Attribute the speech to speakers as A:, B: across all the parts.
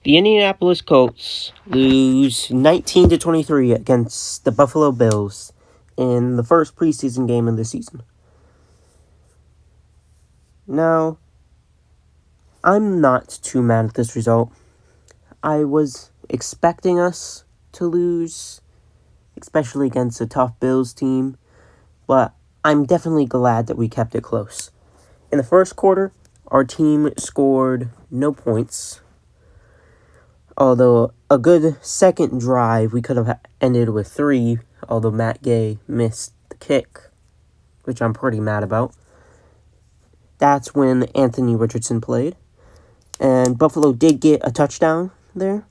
A: The Indianapolis Colts lose 19-23 against the Buffalo Bills in the first preseason game of the season. Now, I'm not too mad at this result. I was expecting us to lose, especially against a tough Bills team, but I'm definitely glad that we kept it close. In the first quarter, our team scored no points. Although a good second drive, we could have ended with 3, although Matt Gay missed the kick, which I'm pretty mad about. That's when Anthony Richardson played, and Buffalo did get a touchdown there.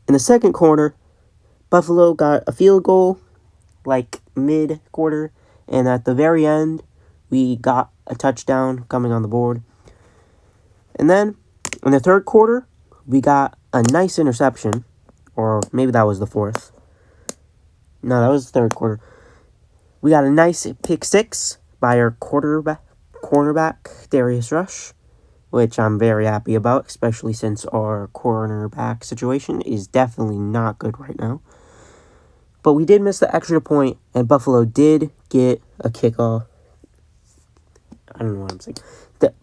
A: In the second quarter, Buffalo got a field goal, like mid-quarter, and at the very end, we got a touchdown coming on the board. And then, in the third quarter, we got a nice interception, or maybe that was the fourth. No, that was the third quarter. We got a nice pick 6 by our cornerback, Darius Rush, which I'm very happy about, especially since our cornerback situation is definitely not good right now. But we did miss the extra point, and Buffalo did get a kickoff. I don't know what I'm saying.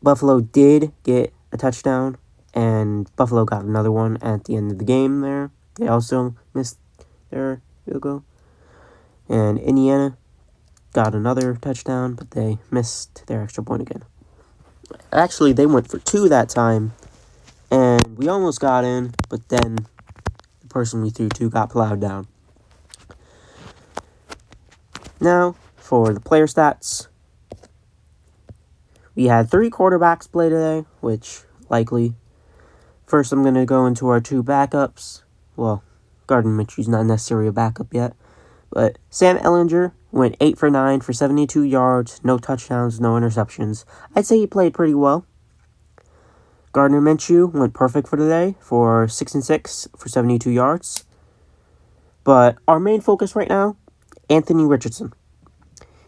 A: Buffalo did get a touchdown, and Buffalo got another one at the end of the game there. They also missed their field goal. And Indiana got another touchdown, but they missed their extra point again. Actually, they went for 2 that time, and we almost got in, but then the person we threw to got plowed down. Now, for the player stats, we had 3 quarterbacks play today, which likely. First, I'm going to go into our 2 backups. Well, Gardner Mitchell's not necessarily a backup yet. But Sam Ehlinger went 8 for 9 for 72 yards, no touchdowns, no interceptions. I'd say he played pretty well. Gardner Minshew went perfect for today for 6 and 6 for 72 yards. But our main focus right now, Anthony Richardson.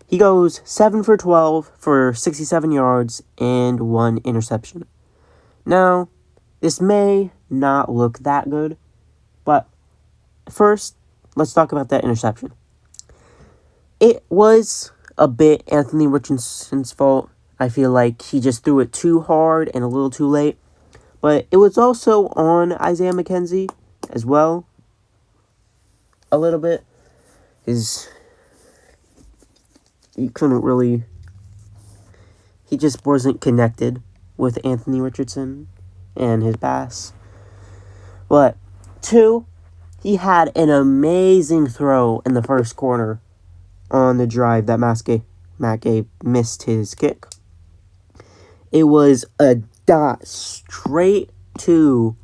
A: He goes 7 for 12 for 67 yards and 1 interception. Now, this may not look that good, but first, let's talk about that interception. It was a bit Anthony Richardson's fault. I feel like he just threw it too hard and a little too late. But it was also on Isaiah McKenzie as well. A little bit. He just wasn't connected with Anthony Richardson and his pass. But 2, he had an amazing throw in the first quarter on the drive that Matt Gay missed his kick. It was a dot straight to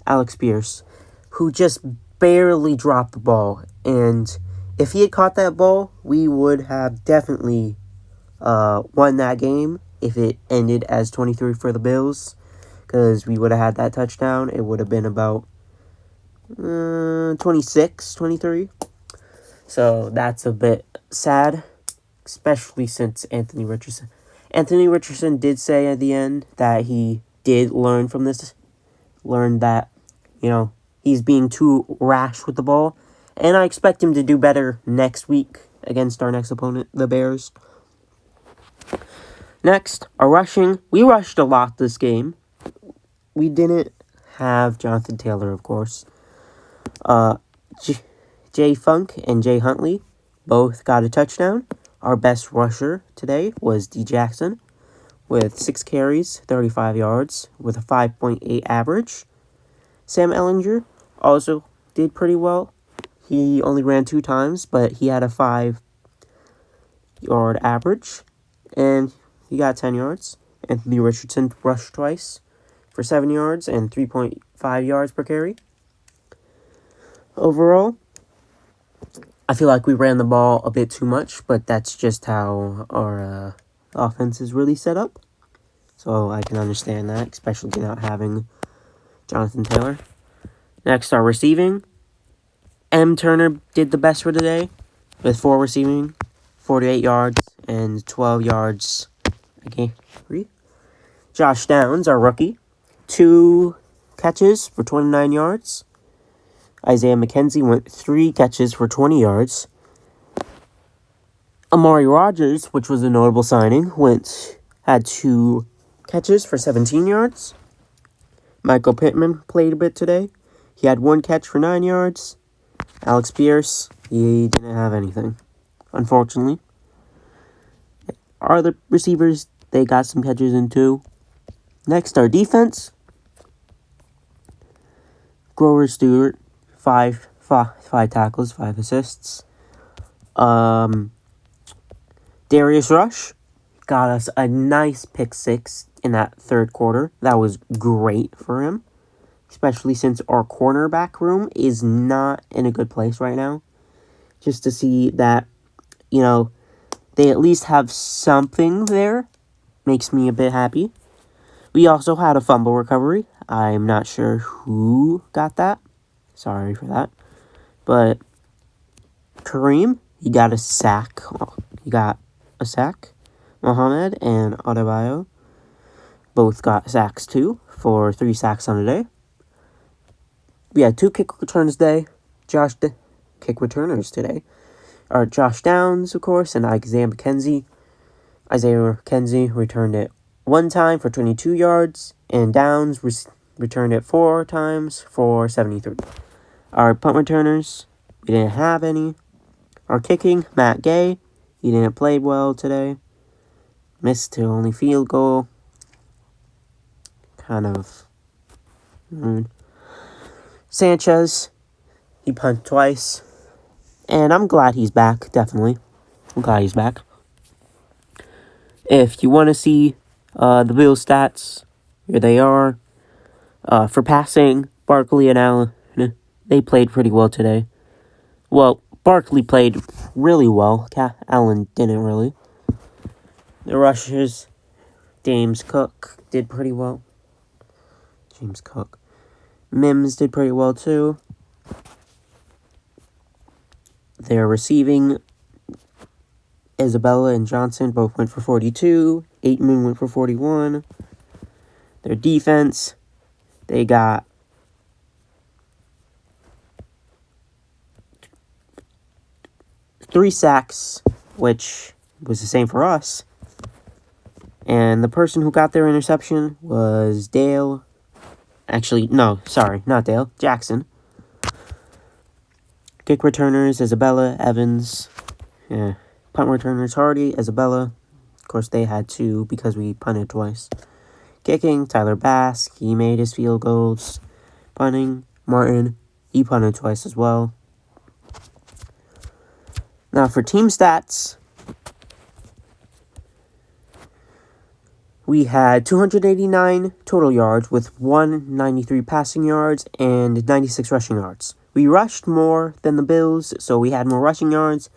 A: Alex Pierce, who just barely dropped the ball. And if he had caught that ball, we would have definitely won that game if it ended as 23 for the Bills, because we would have had that touchdown. It would have been about 26-23. So that's a bit sad, especially since Anthony Richardson did say at the end that he did learn from this, learned that, he's being too rash with the ball, and I expect him to do better next week against our next opponent, the Bears. Next, our rushing. We rushed a lot this game. We didn't have Jonathan Taylor, of course. Jay Funk and Jay Huntley both got a touchdown. Our best rusher today was D. Jackson with 6 carries, 35 yards, with a 5.8 average. Sam Ehlinger also did pretty well. He only ran 2 times, but he had a 5-yard average, and he got 10 yards. Anthony Richardson rushed twice for 7 yards and 3.5 yards per carry. Overall, I feel like we ran the ball a bit too much, but that's just how our offense is really set up. So I can understand that, especially not having Jonathan Taylor. Next, our receiving. M. Turner did the best for today with 4 receiving, 48 yards, and 12 yards a game. Josh Downs, our rookie, 2 catches for 29 yards. Isaiah McKenzie went 3 catches for 20 yards. Amari Rogers, which was a notable signing, had 2 catches for 17 yards. Michael Pittman played a bit today. He had 1 catch for 9 yards. Alex Pierce, he didn't have anything, unfortunately. Our other receivers, they got some catches in too. Next, our defense. Grover Stewart, 5 tackles, 5 assists. Darius Rush got us a nice pick 6 in that third quarter. That was great for him, especially since our cornerback room is not in a good place right now. Just to see that, they at least have something there makes me a bit happy. We also had a fumble recovery. I'm not sure who got that. Sorry for that. But Kareem, he got a sack. Mohamed and Adebayo both got sacks too, for 3 sacks on a day. We had 2 kick returners today. Kick returners today are Josh Downs, of course, and Isaiah McKenzie. Isaiah McKenzie returned it 1 time for 22 yards, and Downs returned it 4 times for 73. Our punt returners, we didn't have any. Our kicking, Matt Gay, he didn't play well today. Missed the only field goal. Kind of. Sanchez, he punted twice. And I'm glad he's back, definitely. I'm glad he's back. If you want to see the Bills stats, here they are. For passing, Barkley and Allen, they played pretty well today. Well, Barkley played really well. Allen didn't really. The rushers, James Cook did pretty well. Mims did pretty well too. Their receiving, Isabella and Johnson both went for 42. Aitman went for 41. Their defense, they got 3 sacks, which was the same for us. And the person who got their interception was Dale. Actually, no, sorry, not Dale. Jackson. Kick returners, Isabella, Evans. Yeah. Punt returners, Hardy, Isabella. Of course, they had 2 because we punted twice. Kicking, Tyler Bass. He made his field goals. Punting, Martin. He punted twice as well. Now, for team stats, we had 289 total yards with 193 passing yards and 96 rushing yards. We rushed more than the Bills, so we had more rushing yards.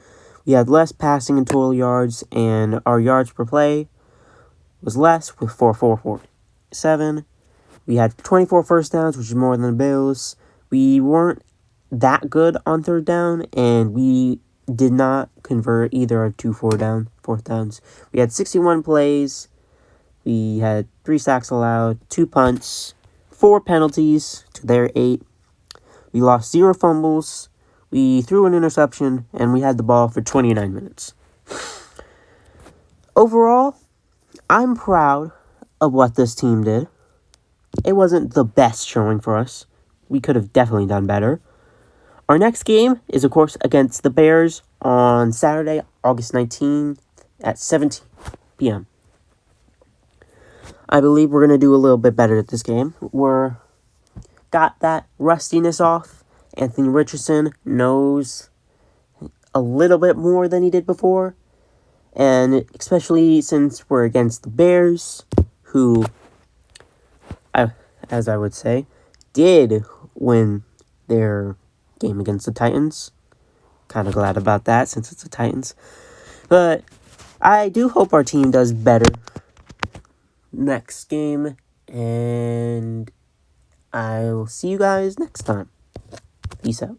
A: We had less passing and total yards, and our yards per play was less with 447. We had 24 first downs, which is more than the Bills. We weren't that good on third down, and we did not convert either of 2 fourth downs. We had 61 plays. We had 3 sacks allowed, 2 punts, 4 penalties to their 8. We lost 0 fumbles. We threw an interception, and we had the ball for 29 minutes. Overall, I'm proud of what this team did. It wasn't the best showing for us. We could have definitely done better. Our next game is, of course, against the Bears on Saturday, August 19th at 7 p.m. I believe we're going to do a little bit better at this game. We're got that rustiness off. Anthony Richardson knows a little bit more than he did before. And especially since we're against the Bears, who, as I would say, did win their game against the Titans. Kind of glad about that since it's the Titans. But I do hope our team does better next game. And I'll see you guys next time. Peace out.